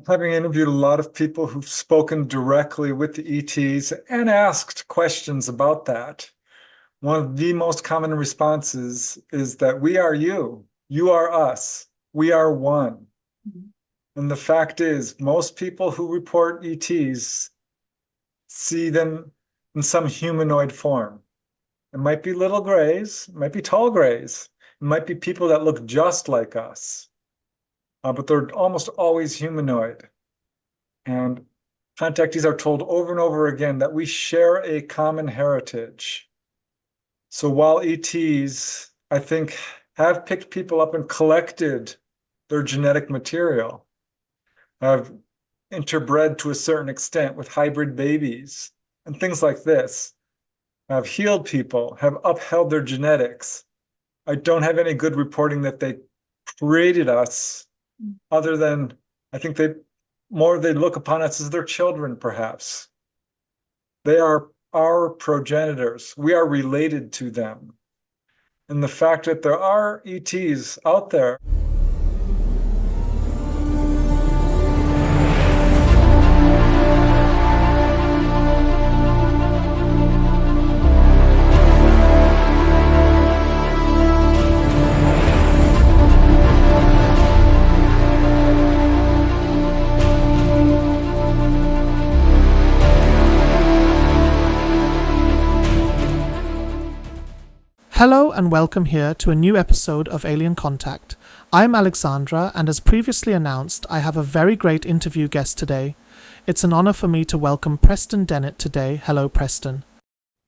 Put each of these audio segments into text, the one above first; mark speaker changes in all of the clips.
Speaker 1: Having interviewed a lot of people who've spoken directly with the ETs and asked questions about that, one of the most common responses is that we are you, you are us, we are one. And the fact is, most people who report ETs see them in some humanoid form. It might be little grays, it might be tall grays, it might be people that look just like us, but they're almost always humanoid. And contactees are told over and over again that we share a common heritage. So while ETs, I think, have picked people up and collected their genetic material, have interbred to a certain extent with hybrid babies and things like this, have healed people, have upheld their genetics, I don't have any good reporting that they created us, other than I think they look upon us as their children, perhaps. They are our progenitors. We are related to them. And the fact that there are ETs out there.
Speaker 2: Hello and welcome here to a new episode of Alien Contact. I'm Alexandra, and as previously announced, I have a very great interview guest today. It's an honor for me to welcome Preston Dennett today. Hello, Preston.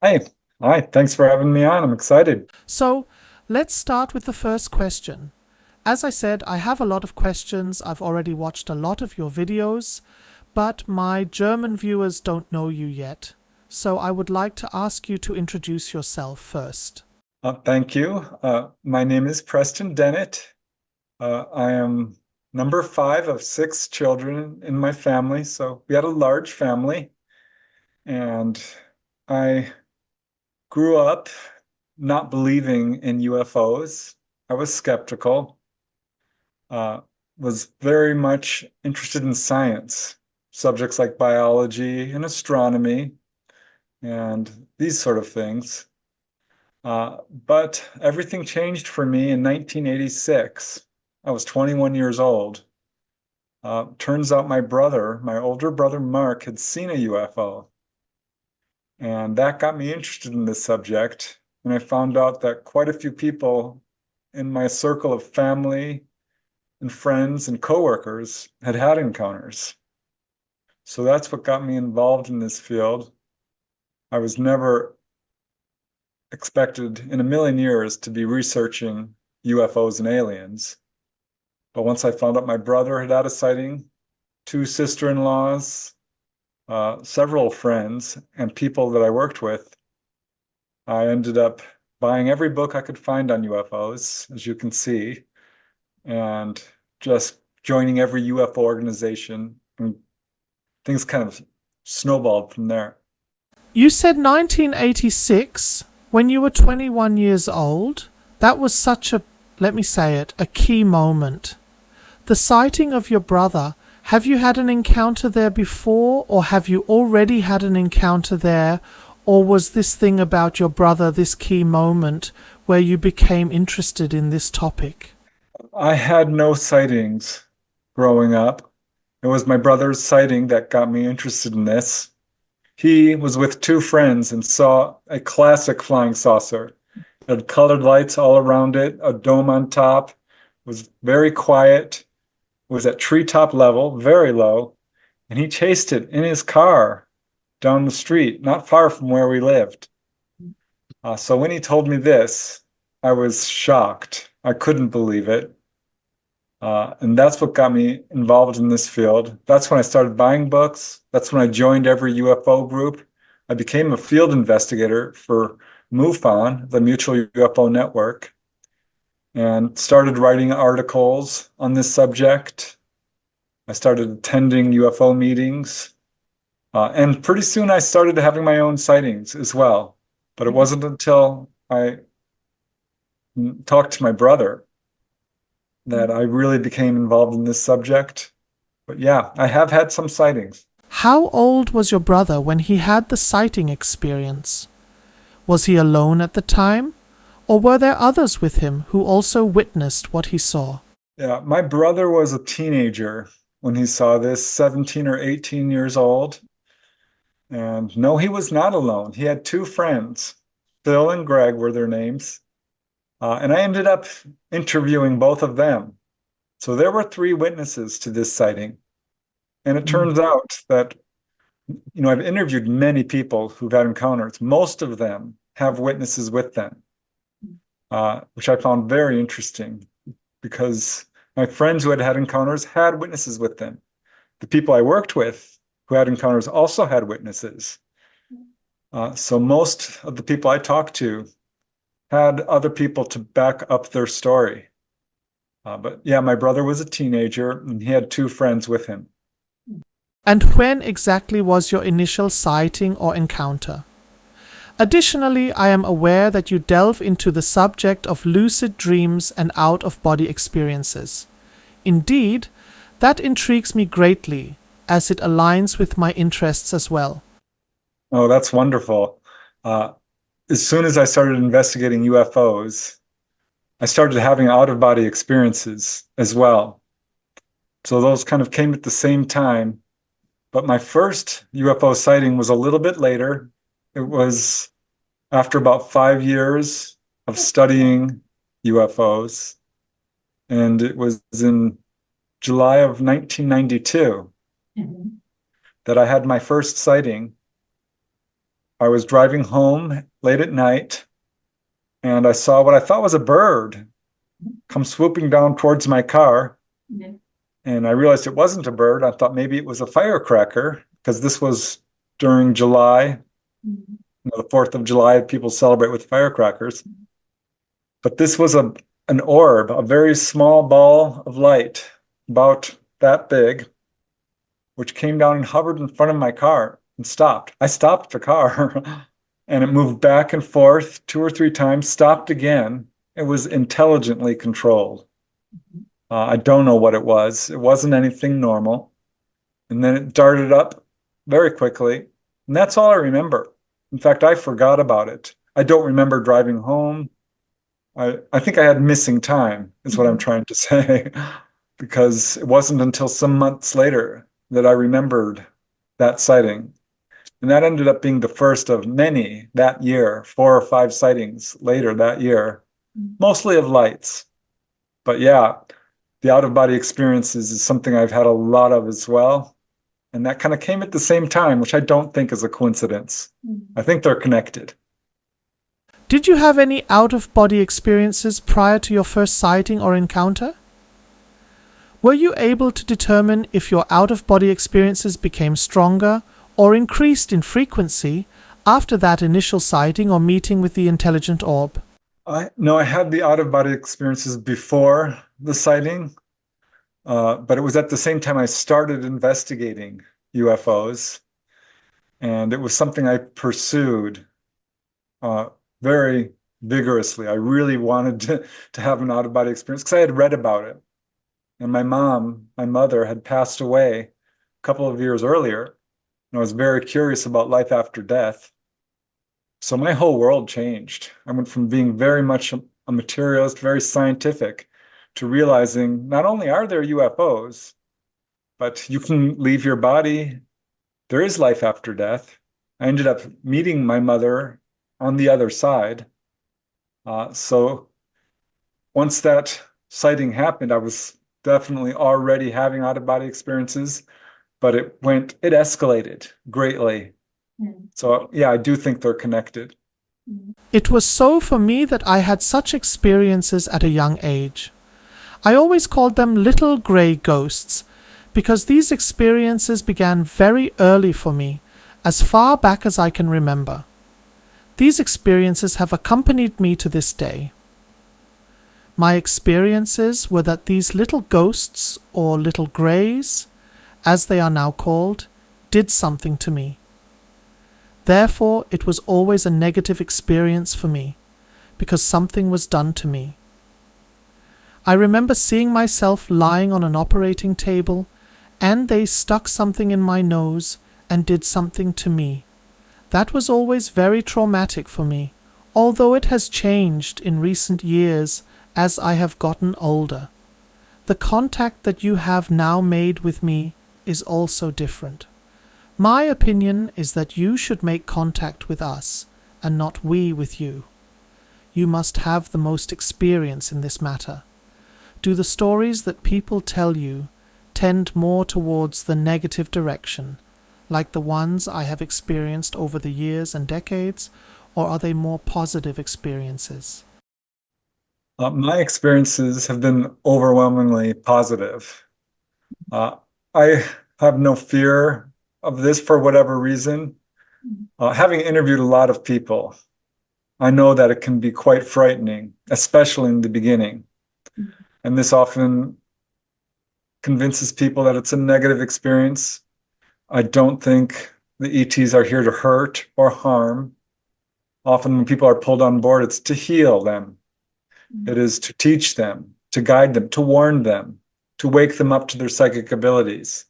Speaker 1: Hey, hi, thanks for having me on. I'm excited.
Speaker 2: So, let's start with the first question. As I said, I have a lot of questions. I've already watched a lot of your videos, but my German viewers don't know you yet. So I would like to ask you to introduce yourself first.
Speaker 1: Thank you. My name is Preston Dennett. I am number 5 of 6 children in my family, so we had a large family. And I grew up not believing in UFOs. I was skeptical, was very much interested in science, subjects like biology and astronomy and these sort of things. But everything changed for me in 1986. I was 21 years old. Turns out my older brother Mark, had seen a UFO. And that got me interested in this subject. And I found out that quite a few people in my circle of family and friends and coworkers had had encounters. So that's what got me involved in this field. I was never expected in a million years to be researching UFOs and aliens. But once I found out my brother had had a sighting, 2 sister-in-laws, several friends, and people that I worked with, I ended up buying every book I could find on UFOs, as you can see, and just joining every UFO organization, and things kind of snowballed from there.
Speaker 2: You said 1986. When you were 21 years old, that was such a, let me say it, a key moment. The sighting of your brother, have you had an encounter there before, or have you already had an encounter there, or was this thing about your brother this key moment where you became interested in this topic?
Speaker 1: I had no sightings growing up. It was my brother's sighting that got me interested in this. He was with 2 friends and saw a classic flying saucer. It had colored lights all around it, a dome on top, was very quiet, was at treetop level, very low, and he chased it in his car down the street, not far from where we lived. So when he told me this, I was shocked. I couldn't believe it. And that's what got me involved in this field. That's when I started buying books. That's when I joined every UFO group. I became a field investigator for MUFON, the Mutual UFO Network, and started writing articles on this subject. I started attending UFO meetings. And pretty soon I started having my own sightings as well. But it wasn't until I talked to my brother that I really became involved in this subject. But yeah, I have had some sightings.
Speaker 2: How old was your brother when he had the sighting experience? Was he alone at the time, or were there others with him who also witnessed what he saw?
Speaker 1: Yeah, my brother was a teenager when he saw this, 17 or 18 years old. And no, he was not alone. He had two friends, Phil and Greg were their names. And I ended up interviewing both of them. So there were three witnesses to this sighting. And it turns out that, I've interviewed many people who've had encounters. Most of them have witnesses with them, which I found very interesting because my friends who had had encounters had witnesses with them. The people I worked with who had encounters also had witnesses. So most of the people I talked to had other people to back up their story. But yeah, my brother was a teenager and he had two friends with him.
Speaker 2: And when exactly was your initial sighting or encounter? Additionally, I am aware that you delve into the subject of lucid dreams and out-of-body experiences. Indeed, that intrigues me greatly, as it aligns with my interests as well.
Speaker 1: Oh, that's wonderful. As soon as I started investigating UFOs, I started having out-of-body experiences as well. So those kind of came at the same time. But my first UFO sighting was a little bit later. It was after about 5 years of studying UFOs. And it was in July of 1992 that I had my first sighting. I was driving home late at night and I saw what I thought was a bird come swooping down towards my car. And I realized it wasn't a bird. I thought maybe it was a firecracker because this was during July, the 4th of July, people celebrate with firecrackers. But this was an orb, a very small ball of light, about that big, which came down and hovered in front of my car and stopped. I stopped the car and it moved back and forth 2 or 3 times, stopped again. It was intelligently controlled. I don't know what it was. It wasn't anything normal. And then it darted up very quickly. And that's all I remember. In fact, I forgot about it. I don't remember driving home. I think I had missing time, is what I'm trying to say, because it wasn't until some months later that I remembered that sighting. And that ended up being the first of many that year, 4 or 5 sightings later that year, mostly of lights. But yeah, the out-of-body experiences is something I've had a lot of as well. And that kind of came at the same time, which I don't think is a coincidence. I think they're connected.
Speaker 2: Did you have any out-of-body experiences prior to your first sighting or encounter? Were you able to determine if your out-of-body experiences became stronger or increased in frequency after that initial sighting or meeting with the intelligent orb?
Speaker 1: No, I had the out-of-body experiences before the sighting, but it was at the same time I started investigating UFOs, and it was something I pursued very vigorously. I really wanted to have an out-of-body experience because I had read about it. And my mother, had passed away a couple of years earlier, and I was very curious about life after death. So my whole world changed. I went from being very much a materialist, very scientific, to realizing not only are there UFOs, but you can leave your body. There is life after death. I ended up meeting my mother on the other side. So once that sighting happened, I was definitely already having out-of-body experiences, but it escalated greatly. So yeah, I do think they're connected.
Speaker 2: It was so for me that I had such experiences at a young age. I always called them little grey ghosts, because these experiences began very early for me, as far back as I can remember. These experiences have accompanied me to this day. My experiences were that these little ghosts, or little greys, as they are now called, did something to me. Therefore, it was always a negative experience for me, because something was done to me. I remember seeing myself lying on an operating table and they stuck something in my nose and did something to me. That was always very traumatic for me, although it has changed in recent years as I have gotten older. The contact that you have now made with me is also different. My opinion is that you should make contact with us, and not we with you. You must have the most experience in this matter. Do the stories that people tell you tend more towards the negative direction, like the ones I have experienced over the years and decades, or are they more positive experiences?
Speaker 1: My experiences have been overwhelmingly positive. I have no fear of this for whatever reason. Having interviewed a lot of people, I know that it can be quite frightening, especially in the beginning. And this often convinces people that it's a negative experience. I don't think the ETs are here to hurt or harm. Often when people are pulled on board, it's to heal them. It is to teach them, to guide them, to warn them, to wake them up to their psychic abilities.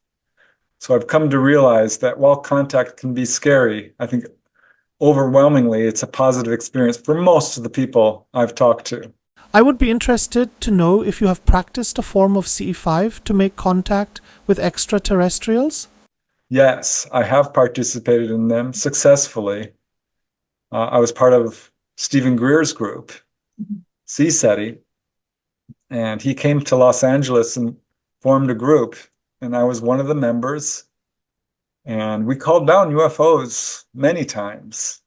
Speaker 1: So I've come to realize that while contact can be scary, I think overwhelmingly it's a positive experience for most of the people I've talked to.
Speaker 2: I would be interested to know if you have practiced a form of CE5 to make contact with extraterrestrials?
Speaker 1: Yes, I have participated in them successfully. I was part of Stephen Greer's group, CSETI, and he came to Los Angeles and formed a group, and I was one of the members. And we called down UFOs many times.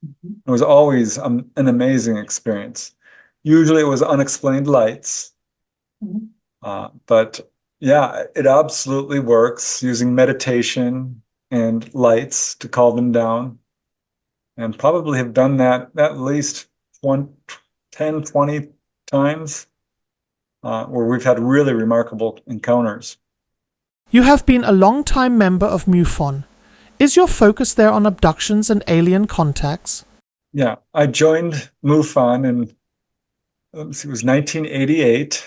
Speaker 1: It was always an amazing experience. Usually it was unexplained lights. But yeah, it absolutely works using meditation and lights to call them down. And probably have done that at least 10, 20 times, where we've had really remarkable encounters.
Speaker 2: You have been a long-time member of MUFON. Is your focus there on abductions and alien contacts?
Speaker 1: Yeah, I joined MUFON in, it was 1988.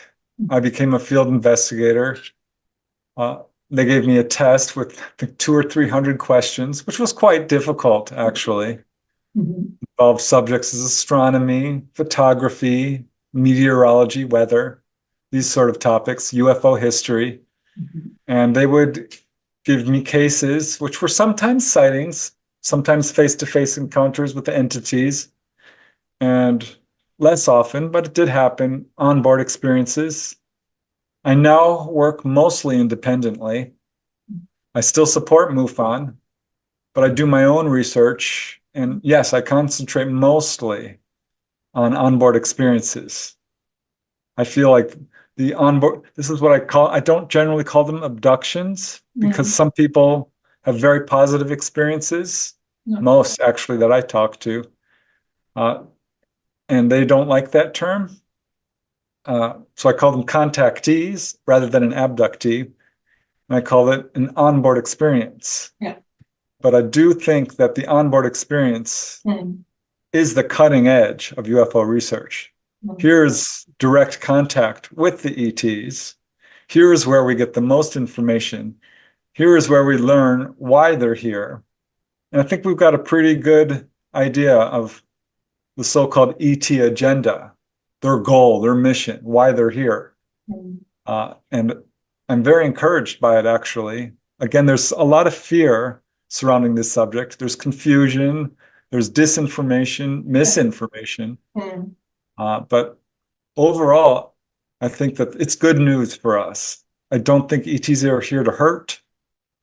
Speaker 1: I became a field investigator. They gave me a test with I think 200 or 300 questions, which was quite difficult, actually. Involved subjects as astronomy, photography, meteorology, weather, these sort of topics, UFO history. And they would give me cases, which were sometimes sightings, sometimes face-to-face encounters with the entities, and less often, but it did happen, onboard experiences. I now work mostly independently. I still support MUFON, but I do my own research. And yes, I concentrate mostly on onboard experiences. I feel like the onboard, this is what I don't generally call them abductions, because some people have very positive experiences, most actually that I talk to, and they don't like that term. So I call them contactees rather than an abductee, and I call it an onboard experience. But I do think that the onboard experience is the cutting edge of UFO research. Here's direct contact with the ETs. Here's where we get the most information. Here is where we learn why they're here. And I think we've got a pretty good idea of the so-called ET agenda, their goal, their mission, why they're here. And I'm very encouraged by it, actually. Again, there's a lot of fear surrounding this subject. There's confusion, there's disinformation, misinformation. But overall, I think that it's good news for us. I don't think ETs are here to hurt,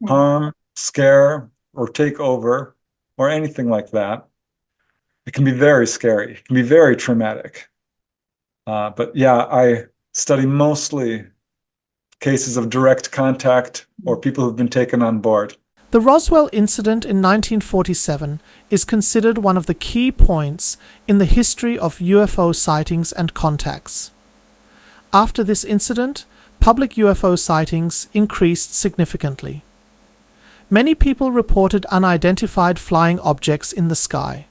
Speaker 1: harm, scare, or take over, or anything like that. It can be very scary. It can be very traumatic. But yeah, I study mostly cases of direct contact or people who've been taken on board.
Speaker 2: The Roswell Incident in 1947 is considered one of the key points in the history of UFO sightings and contacts. After this incident, public UFO sightings increased significantly. Many people reported unidentified flying objects in the sky.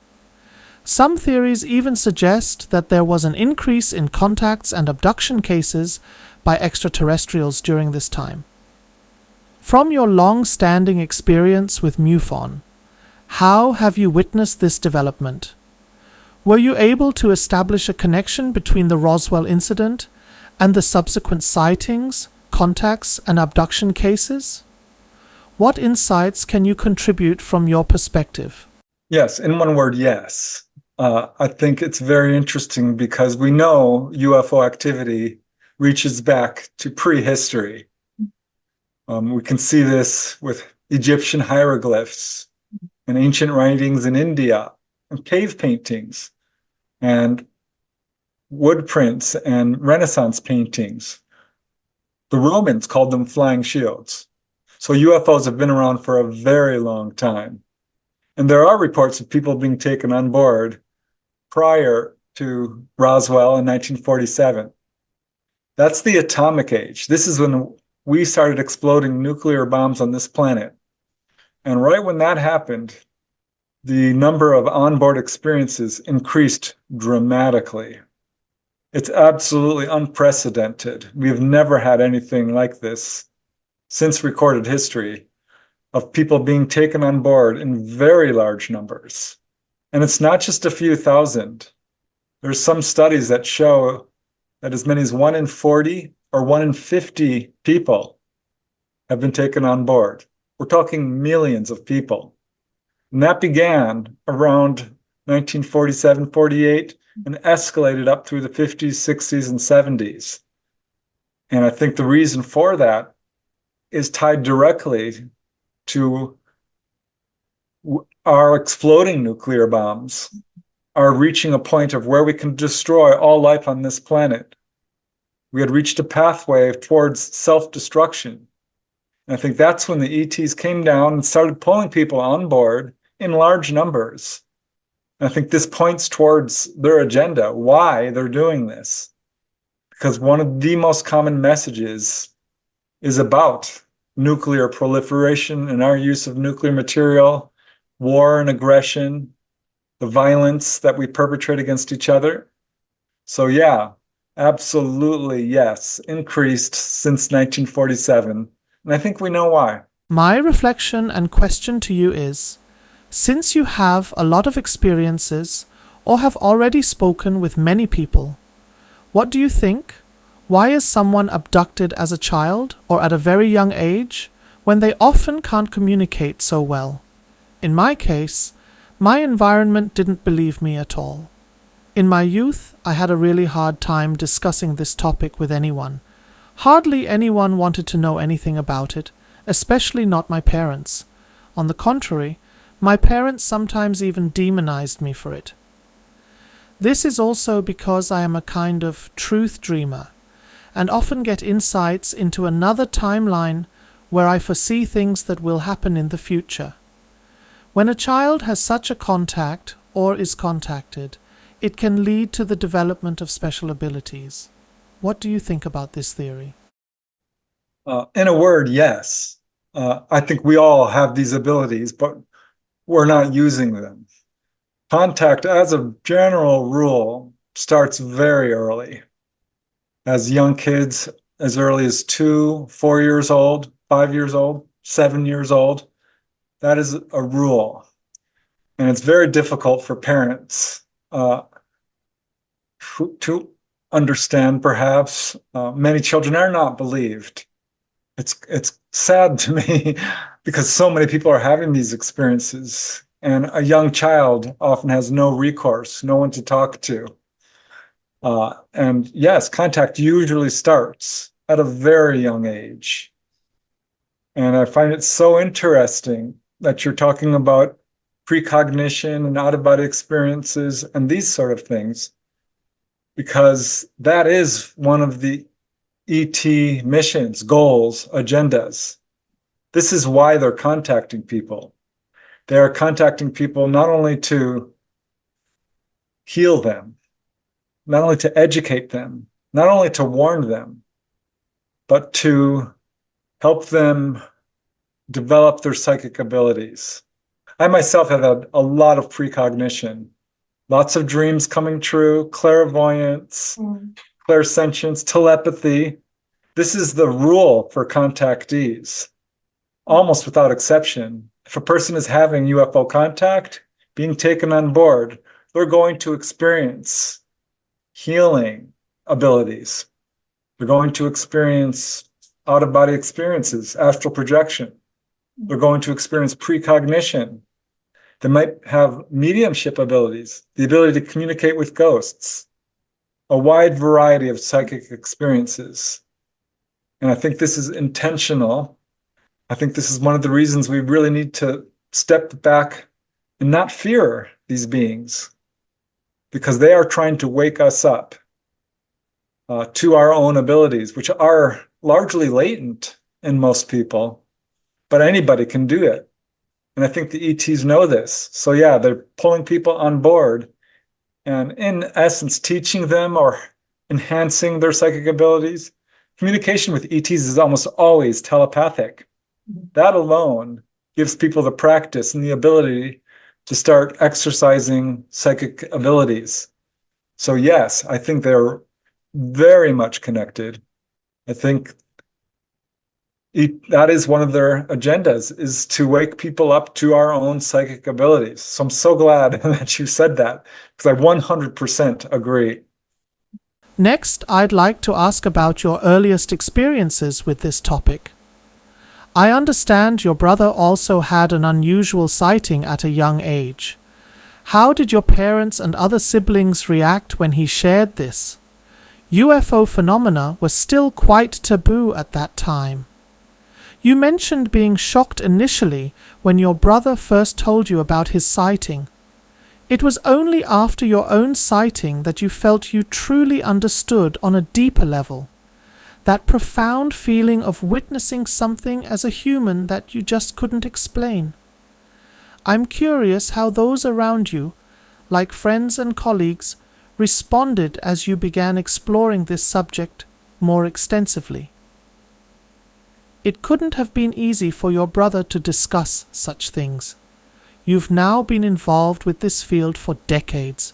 Speaker 2: Some theories even suggest that there was an increase in contacts and abduction cases by extraterrestrials during this time. From your long-standing experience with MUFON, how have you witnessed this development? Were you able to establish a connection between the Roswell incident and the subsequent sightings, contacts, and abduction cases? What insights can you contribute from your perspective?
Speaker 1: Yes, in one word, yes. I think it's very interesting because we know UFO activity reaches back to prehistory. We can see this with Egyptian hieroglyphs and ancient writings in India and cave paintings and wood prints and Renaissance paintings. The Romans called them flying shields. So UFOs have been around for a very long time. And there are reports of people being taken on board prior to Roswell in 1947. That's the atomic age. This is when we started exploding nuclear bombs on this planet. And right when that happened, the number of onboard experiences increased dramatically. It's absolutely unprecedented. We've never had anything like this since recorded history of people being taken on board in very large numbers. And it's not just a few thousand. There's some studies that show that as many as 1 in 40 or 1 in 50 people have been taken on board. We're talking millions of people. And that began around 1947, 48, and escalated up through the 50s, 60s, and 70s. And I think the reason for that is tied directly to our exploding nuclear bombs are reaching a point of where we can destroy all life on this planet. We had reached a pathway towards self-destruction. And I think that's when the ETs came down and started pulling people on board in large numbers. And I think this points towards their agenda, why they're doing this. Because one of the most common messages is about nuclear proliferation and our use of nuclear material, war and aggression, the violence that we perpetrate against each other. So yeah, absolutely yes, increased since 1947. And I think we know why.
Speaker 2: My reflection and question to you is, since you have a lot of experiences or have already spoken with many people, what do you think? Why is someone abducted as a child or at a very young age when they often can't communicate so well? In my case, my environment didn't believe me at all. In my youth, I had a really hard time discussing this topic with anyone. Hardly anyone wanted to know anything about it, especially not my parents. On the contrary, my parents sometimes even demonized me for it. This is also because I am a kind of truth dreamer, and often get insights into another timeline where I foresee things that will happen in the future. When a child has such a contact or is contacted, it can lead to the development of special abilities. What do you think about this theory?
Speaker 1: In a word, yes. I think we all have these abilities, but we're not using them. Contact, as a general rule, starts very early. As young kids, as early as 2, 4 years old, 5 years old, 7 years old. That is a rule. And it's very difficult for parents to understand, perhaps. Many children are not believed. It's sad to me because so many people are having these experiences. And a young child often has no recourse, no one to talk to. And yes, contact usually starts at a very young age. And I find it so interesting that you're talking about precognition and out-of-body experiences and these sort of things, because that is one of the ET missions, goals, agendas. This is why they're contacting people. They are contacting people not only to heal them, not only to educate them, not only to warn them, but to help them develop their psychic abilities. I myself have had a lot of precognition, lots of dreams coming true, clairvoyance, clairsentience, telepathy. This is the rule for contactees. almost without exception. If a person is having UFO contact, being taken on board, they're going to experience healing abilities. They're going to experience out-of-body experiences, astral projection. They're going to experience precognition. They might have mediumship abilities, the ability to communicate with ghosts, a wide variety of psychic experiences. And I think this is intentional. I think this is one of the reasons we really need to step back and not fear these beings, because they are trying to wake us up to our own abilities, which are largely latent in most people, but anybody can do it. And I think the ETs know this. So yeah, they're pulling people on board and in essence, teaching them or enhancing their psychic abilities. Communication with ETs is almost always telepathic. That alone gives people the practice and the ability to start exercising psychic abilities. So yes, I think they're very much connected. I think that is one of their agendas, is to wake people up to our own psychic abilities. So I'm so glad that you said that, because I 100% agree.
Speaker 2: Next, I'd like to ask about your earliest experiences with this topic. I understand your brother also had an unusual sighting at a young age. How did your parents and other siblings react when he shared this? UFO phenomena were still quite taboo at that time. You mentioned being shocked initially when your brother first told you about his sighting. It was only after your own sighting that you felt you truly understood on a deeper level. That profound feeling of witnessing something as a human that you just couldn't explain. I'm curious how those around you, like friends and colleagues, responded as you began exploring this subject more extensively. It couldn't have been easy for your brother to discuss such things. You've now been involved with this field for decades.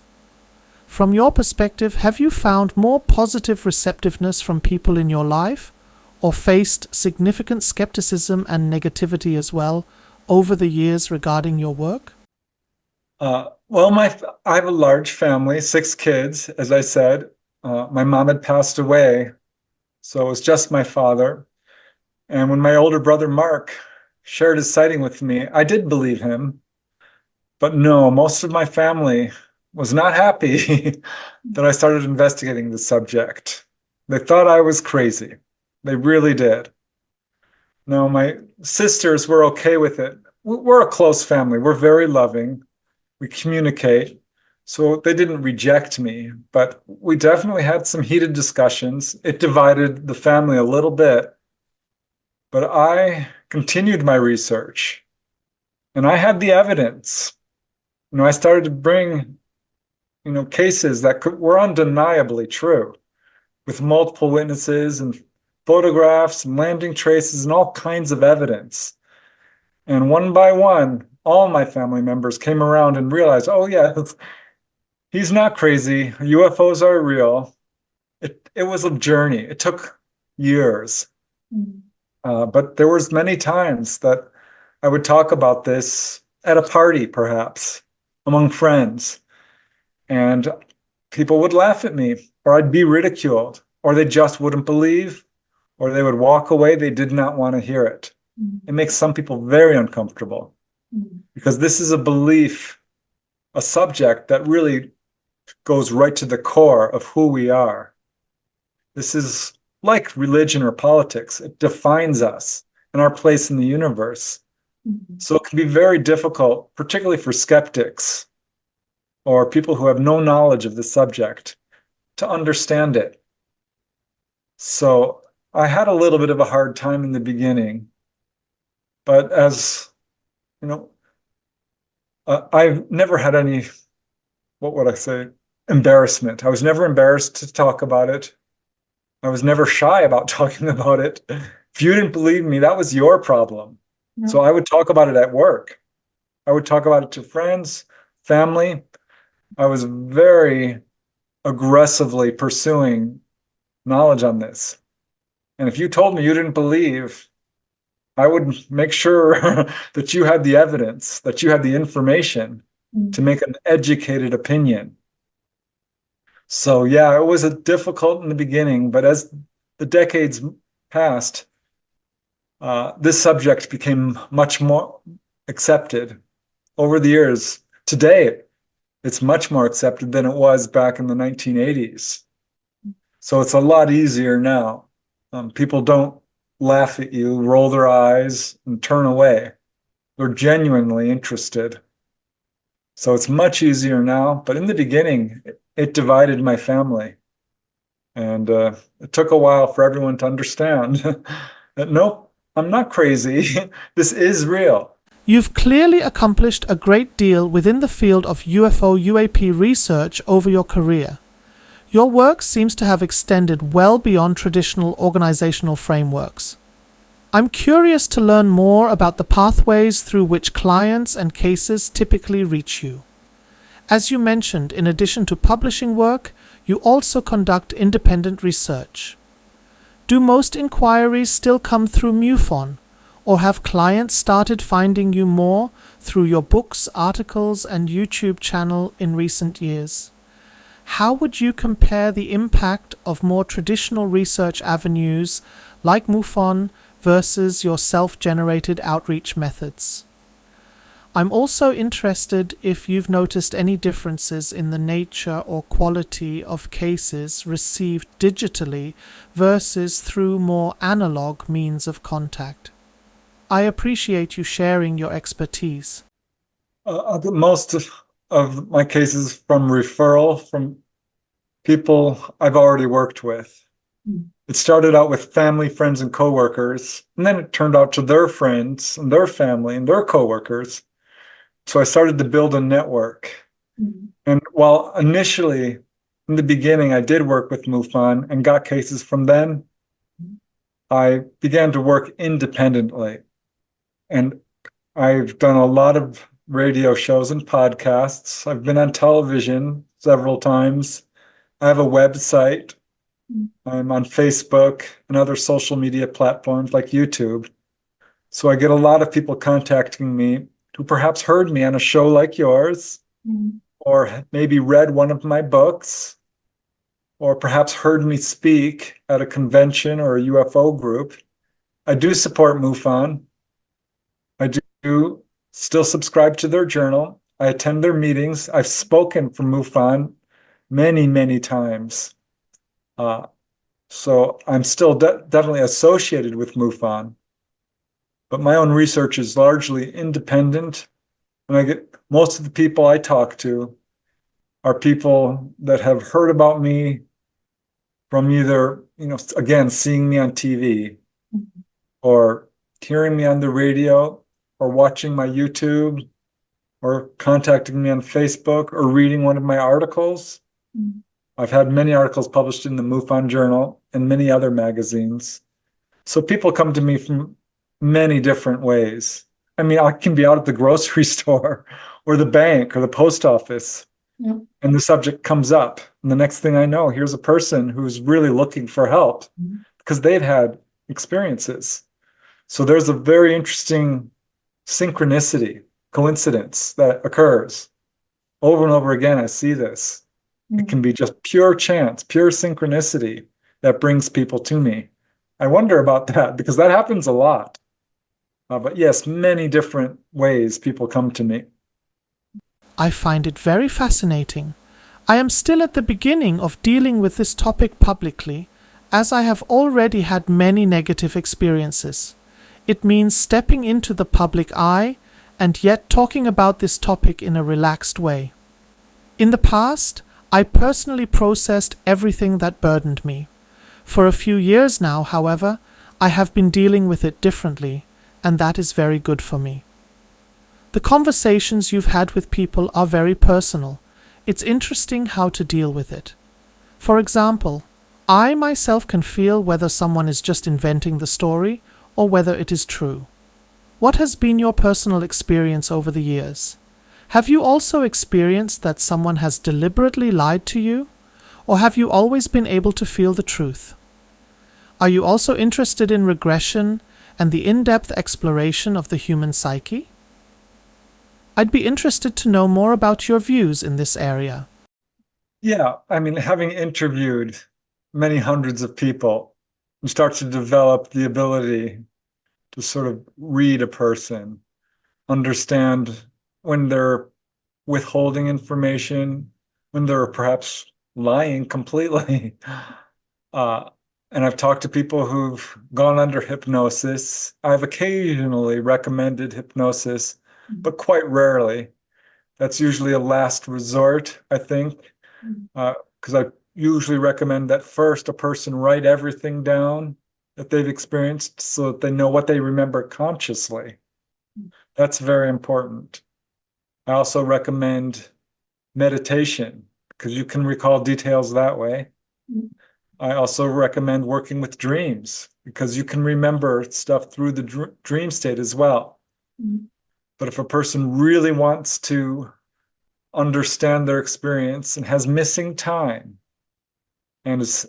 Speaker 2: From your perspective, have you found more positive receptiveness from people in your life, or faced significant skepticism and negativity as well over the years regarding your work?
Speaker 1: Well, I have a large family, 6 kids, as I said. My mom had passed away, so it was just my father. And when my older brother Mark shared his sighting with me, I did believe him. But no, most of my family was not happy that I started investigating the subject. They thought I was crazy. They really did. No, my sisters were okay with it. We're a close family. We're very loving. We communicate. So they didn't reject me, but we definitely had some heated discussions. It divided the family a little bit. But I continued my research and I had the evidence. I started to bring, cases that were undeniably true, with multiple witnesses and photographs and landing traces and all kinds of evidence. And one by one, all my family members came around and realized, oh yeah, he's not crazy. UFOs are real. It was a journey. It took years. But there was many times that I would talk about this at a party, perhaps, among friends, and people would laugh at me, or I'd be ridiculed, or they just wouldn't believe, or they would walk away. They did not want to hear it. It makes some people very uncomfortable because this is a belief, a subject that really goes right to the core of who we are. This is like religion or politics. It defines us and our place in the universe. So it can be very difficult, particularly for skeptics or people who have no knowledge of the subject, to understand it. So I had a little bit of a hard time in the beginning, but as you know, I've never had any, what would I say, embarrassment. I was never embarrassed to talk about it. I was never shy about talking about it. If you didn't believe me, that was your problem. No. So I would talk about it at work. I would talk about it to friends, family. I was very aggressively pursuing knowledge on this. And if you told me you didn't believe, I would make sure that you had the evidence, that you had the information to make an educated opinion. So yeah, it was a difficult in the beginning, but as the decades passed, this subject became much more accepted over the years. Today, it's much more accepted than it was back in the 1980s. So it's a lot easier now. People don't laugh at you, roll their eyes, and turn away. They're genuinely interested. So it's much easier now. But in the beginning, it divided my family. And it took a while for everyone to understand that, nope, I'm not crazy. This is real.
Speaker 2: You've clearly accomplished a great deal within the field of UFO UAP research over your career. Your work seems to have extended well beyond traditional organizational frameworks. I'm curious to learn more about the pathways through which clients and cases typically reach you. As you mentioned, in addition to publishing work, you also conduct independent research. Do most inquiries still come through MUFON, or have clients started finding you more through your books, articles, and YouTube channel in recent years? How would you compare the impact of more traditional research avenues like MUFON versus your self-generated outreach methods? I'm also interested if you've noticed any differences in the nature or quality of cases received digitally versus through more analog means of contact. I appreciate you sharing your expertise.
Speaker 1: Most of my cases from referral from people I've already worked with. It started out with family, friends, and coworkers, and then it turned out to their friends and their family and their coworkers. So I started to build a network. And while initially, in the beginning, I did work with MUFON and got cases from them, I began to work independently. And I've done a lot of radio shows and podcasts. I've been on television several times. I have a website. I'm on Facebook and other social media platforms like YouTube. So I get a lot of people contacting me who perhaps heard me on a show like yours, or maybe read one of my books, or perhaps heard me speak at a convention or a UFO group. I do support MUFON. I do still subscribe to their journal. I attend their meetings. I've spoken for MUFON many, many times. So I'm still definitely associated with MUFON. But my own research is largely independent. And I get most of the people I talk to are people that have heard about me from either, again, seeing me on TV or hearing me on the radio or watching my YouTube or contacting me on Facebook or reading one of my articles. I've had many articles published in the MUFON Journal and many other magazines. So people come to me from many different ways. I mean, I can be out at the grocery store or the bank or the post office, and the subject comes up. And the next thing I know, here's a person who's really looking for help because they've had experiences. So there's a very interesting synchronicity, coincidence that occurs. Over and over again, I see this. It can be just pure chance, pure synchronicity that brings people to me. I wonder about that because that happens a lot. But yes, many different ways people come to me.
Speaker 2: I find it very fascinating. I am still at the beginning of dealing with this topic publicly, as I have already had many negative experiences. It means stepping into the public eye and yet talking about this topic in a relaxed way. In the past, I personally processed everything that burdened me. For a few years now, however, I have been dealing with it differently, and that is very good for me. The conversations you've had with people are very personal. It's interesting how to deal with it. For example, I myself can feel whether someone is just inventing the story or whether it is true. What has been your personal experience over the years? Have you also experienced that someone has deliberately lied to you? Or have you always been able to feel the truth? Are you also interested in regression and the in-depth exploration of the human psyche? I'd be interested to know more about your views in this area.
Speaker 1: Yeah, I mean, having interviewed many hundreds of people, you start to develop the ability to sort of read a person, understand when they're withholding information, when they're perhaps lying completely. And I've talked to people who've gone under hypnosis. I've occasionally recommended hypnosis, but quite rarely. That's usually a last resort, I think, because I usually recommend that first a person write everything down that they've experienced so that they know what they remember consciously. That's very important. I also recommend meditation because you can recall details that way. I also recommend working with dreams because you can remember stuff through the dream state as well. But if a person really wants to understand their experience and has missing time and is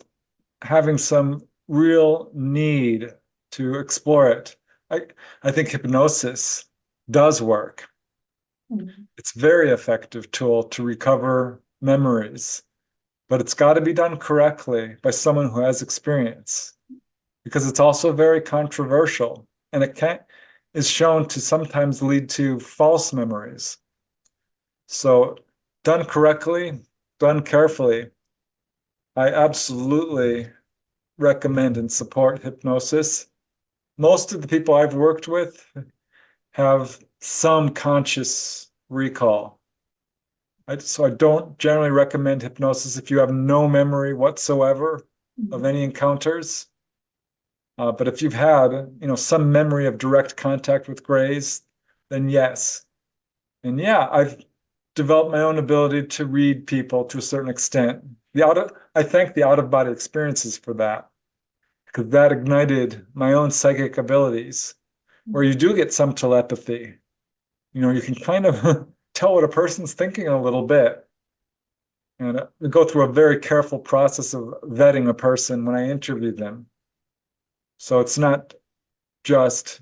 Speaker 1: having some real need to explore it, I think hypnosis does work. It's a very effective tool to recover memories, but it's got to be done correctly by someone who has experience because it's also very controversial and is shown to sometimes lead to false memories. So done correctly, done carefully, I absolutely recommend and support hypnosis. Most of the people I've worked with have some conscious recall. So I don't generally recommend hypnosis if you have no memory whatsoever of any encounters. But if you've had, some memory of direct contact with grays, then yes. And yeah, I've developed my own ability to read people to a certain extent. I thank the out-of-body experiences for that, because that ignited my own psychic abilities, where you do get some telepathy. You can kind of tell what a person's thinking a little bit. And we go through a very careful process of vetting a person when I interview them. So it's not just,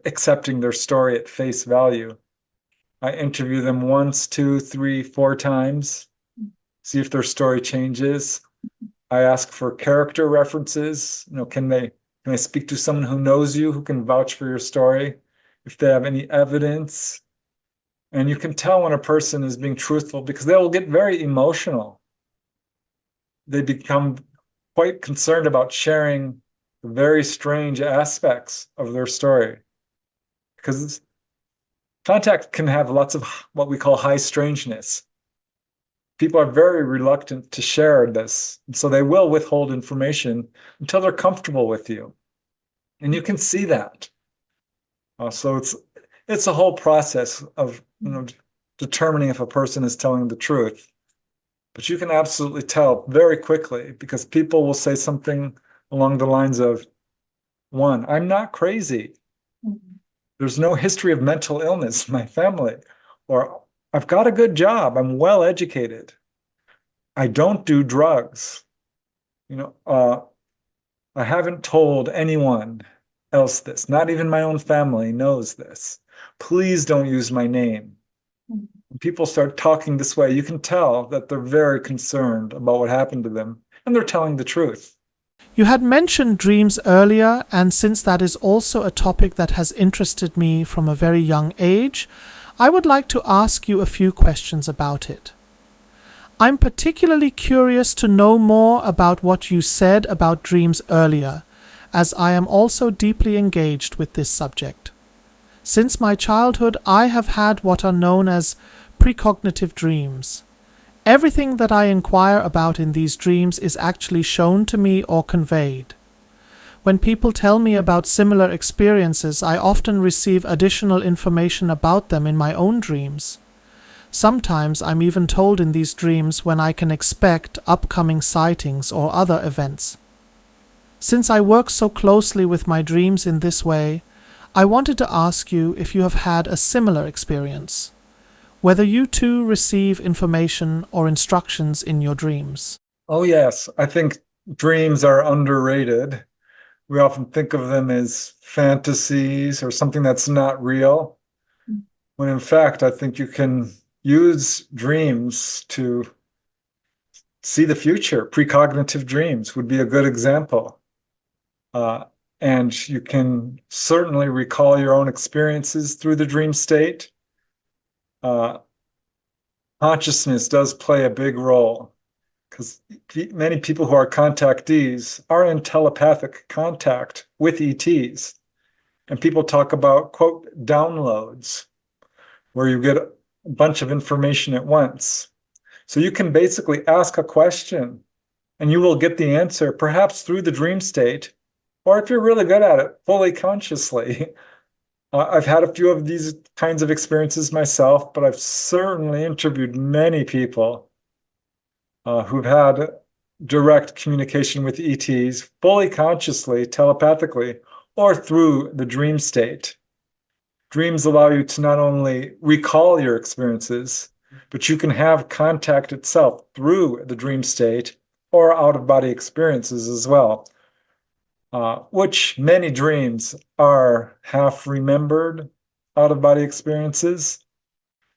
Speaker 1: accepting their story at face value. I interview them once, 2, 3, 4 times, see if their story changes. I ask for character references. Can I speak to someone who knows you, who can vouch for your story, if they have any evidence? And you can tell when a person is being truthful because they will get very emotional. They become quite concerned about sharing very strange aspects of their story, because contact can have lots of what we call high strangeness. People are very reluctant to share this, and so they will withhold information until they're comfortable with you, and you can see that. So it's a whole process of determining if a person is telling the truth. But you can absolutely tell very quickly because people will say something along the lines of, 1, I'm not crazy. There's no history of mental illness in my family. Or I've got a good job. I'm well educated. I don't do drugs. I haven't told anyone else this. Not even my own family knows this. Please don't use my name. When people start talking this way, you can tell that they're very concerned about what happened to them, and they're telling the truth.
Speaker 2: You had mentioned dreams earlier, and since that is also a topic that has interested me from a very young age, I would like to ask you a few questions about it. I'm particularly curious to know more about what you said about dreams earlier, as I am also deeply engaged with this subject. Since my childhood, I have had what are known as precognitive dreams. Everything that I inquire about in these dreams is actually shown to me or conveyed. When people tell me about similar experiences, I often receive additional information about them in my own dreams. Sometimes I'm even told in these dreams when I can expect upcoming sightings or other events. Since I work so closely with my dreams in this way, I wanted to ask you if you have had a similar experience. Whether you too receive information or instructions in your dreams.
Speaker 1: Oh, yes. I think dreams are underrated. we often think of them as fantasies or something that's not real, when in fact, I think you can use dreams to see the future. Precognitive dreams would be a good example. Uh, and you can certainly recall your own experiences through the dream state. Uh, Consciousness does play a big role because many people who are contactees are in telepathic contact with ETs. And people talk about, quote, downloads, where you get a bunch of information at once. So you can basically ask a question and you will get the answer, perhaps through the dream state, or if you're really good at it, fully consciously. I've had a few of these kinds of experiences myself, but I've certainly interviewed many people who've had direct communication with ETs fully consciously, telepathically, or through the dream state. Dreams allow you to not only recall your experiences, but you can have contact itself through the dream state or out-of-body experiences as well, which many dreams are half-remembered out-of-body experiences.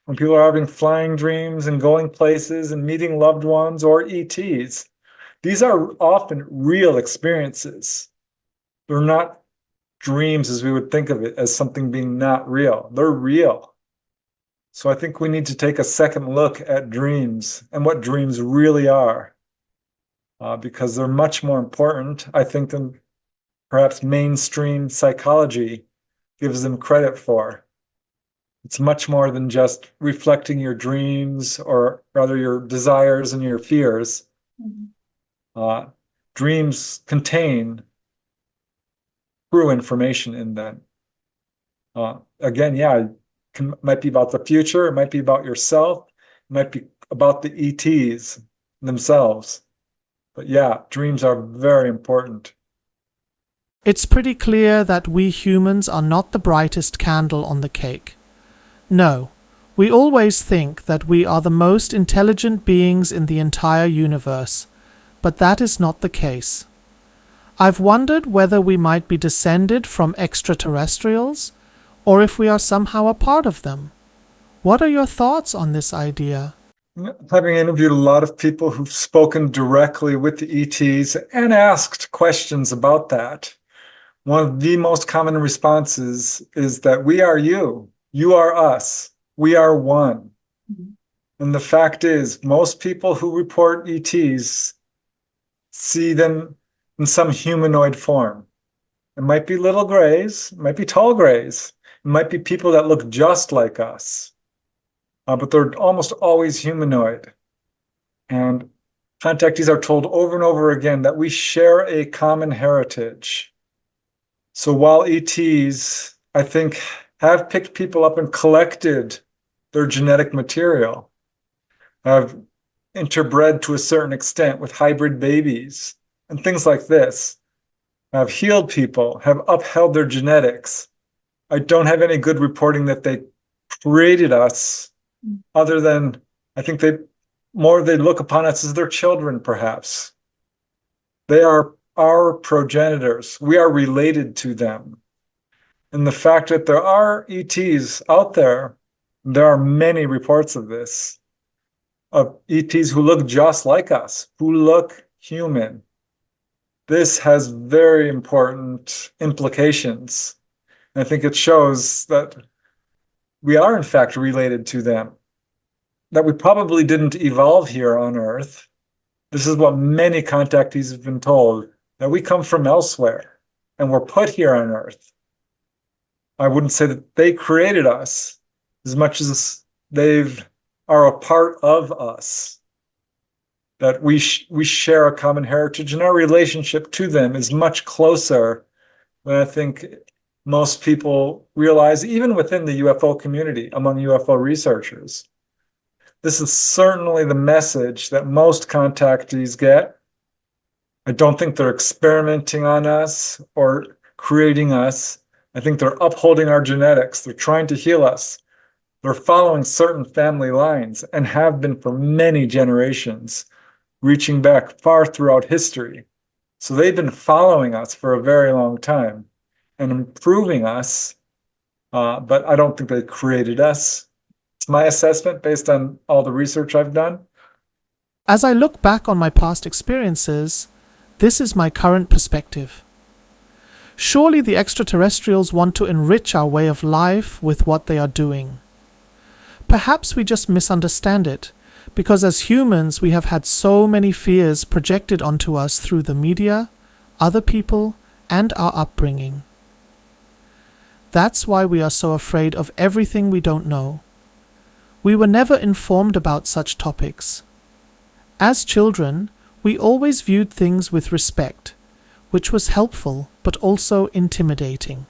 Speaker 1: When people are having flying dreams and going places and meeting loved ones or ETs, these are often real experiences. They're not dreams as we would think of it, as something being not real. They're real. So I think we need to take a second look at dreams and what dreams really are, because they're much more important, I think, than perhaps mainstream psychology gives them credit for. It's much more than just reflecting your dreams, or rather your desires and your fears. Dreams contain true information in them. Again, yeah, might be about the future, it might be about yourself, it might be about the ETs themselves. But yeah, dreams are very important.
Speaker 2: It's pretty clear that we humans are not the brightest candle on the cake. No, we always think that we are the most intelligent beings in the entire universe, but that is not the case. I've wondered whether we might be descended from extraterrestrials, or if we are somehow a part of them. What are your thoughts on this idea?
Speaker 1: Having interviewed a lot of people who've spoken directly with the ETs and asked questions about that, one of the most common responses is that we are you, you are us, we are one. And the fact is, most people who report ETs see them in some humanoid form. It might be little grays, it might be tall grays, it might be people that look just like us, but they're almost always humanoid. And contactees are told over and over again that we share a common heritage. So while ETs, I think, have picked people up and collected their genetic material, have interbred to a certain extent with hybrid babies and things like this, have healed people, have upheld their genetics, I don't have any good reporting that they created us, other than I think they look upon us as their children, perhaps. They are our progenitors. We are related to them. And the fact that there are ETs out there, there are many reports of this, of ETs who look just like us, who look human. This has very important implications. I think it shows that we are in fact related to them, that we probably didn't evolve here on Earth. This is what many contactees have been told, that we come from elsewhere and we're put here on Earth. I wouldn't say that they created us as much as they are a part of us, that we share a common heritage, and our relationship to them is much closer than I think most people realize, even within the UFO community, among UFO researchers. This is certainly the message that most contactees get. I don't think they're experimenting on us or creating us. I think they're upholding our genetics. They're trying to heal us. They're following certain family lines and have been for many generations, reaching back far throughout history. So they've been following us for a very long time and improving us, but I don't think they created us. It's my assessment based on all the research I've done.
Speaker 2: As I look back on my past experiences, this is my current perspective. Surely the extraterrestrials want to enrich our way of life with what they are doing. Perhaps we just misunderstand it, because as humans we have had so many fears projected onto us through the media, other people, and our upbringing. That's why we are so afraid of everything we don't know. We were never informed about such topics. As children, we always viewed things with respect, which was helpful but also intimidating.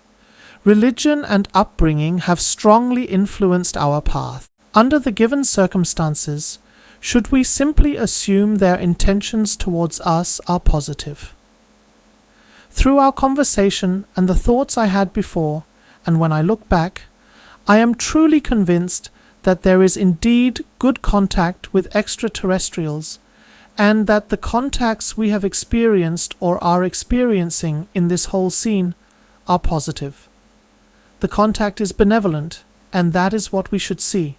Speaker 2: Religion and upbringing have strongly influenced our path. Under the given circumstances, should we simply assume their intentions towards us are positive? Through our conversation and the thoughts I had before, and when I look back, I am truly convinced that there is indeed good contact with extraterrestrials, and that the contacts we have experienced or are experiencing in this whole scene are positive. The contact is benevolent, and that is what we should see.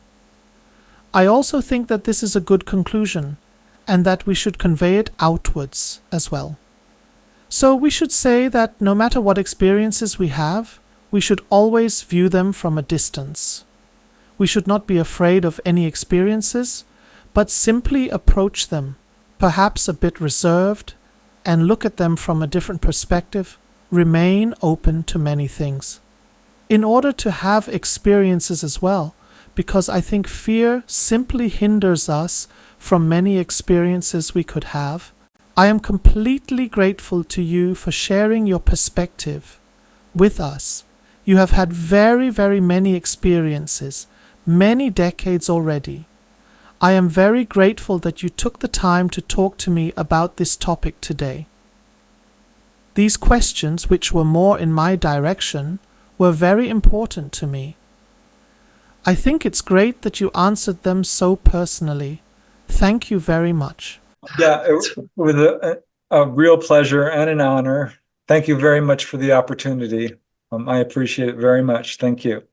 Speaker 2: I also think that this is a good conclusion, and that we should convey it outwards as well. So we should say that no matter what experiences we have, we should always view them from a distance. We should not be afraid of any experiences, but simply approach them, perhaps a bit reserved, and look at them from a different perspective, remain open to many things. In order to have experiences as well, because I think fear simply hinders us from many experiences we could have, I am completely grateful to you for sharing your perspective with us. You have had very, very many experiences, many decades already. I am very grateful that you took the time to talk to me about this topic today. These questions, which were more in my direction, were very important to me. I think it's great that you answered them so personally. Thank you very much.
Speaker 1: Yeah, it was a real pleasure and an honor. Thank you very much for the opportunity. I appreciate it very much. Thank you.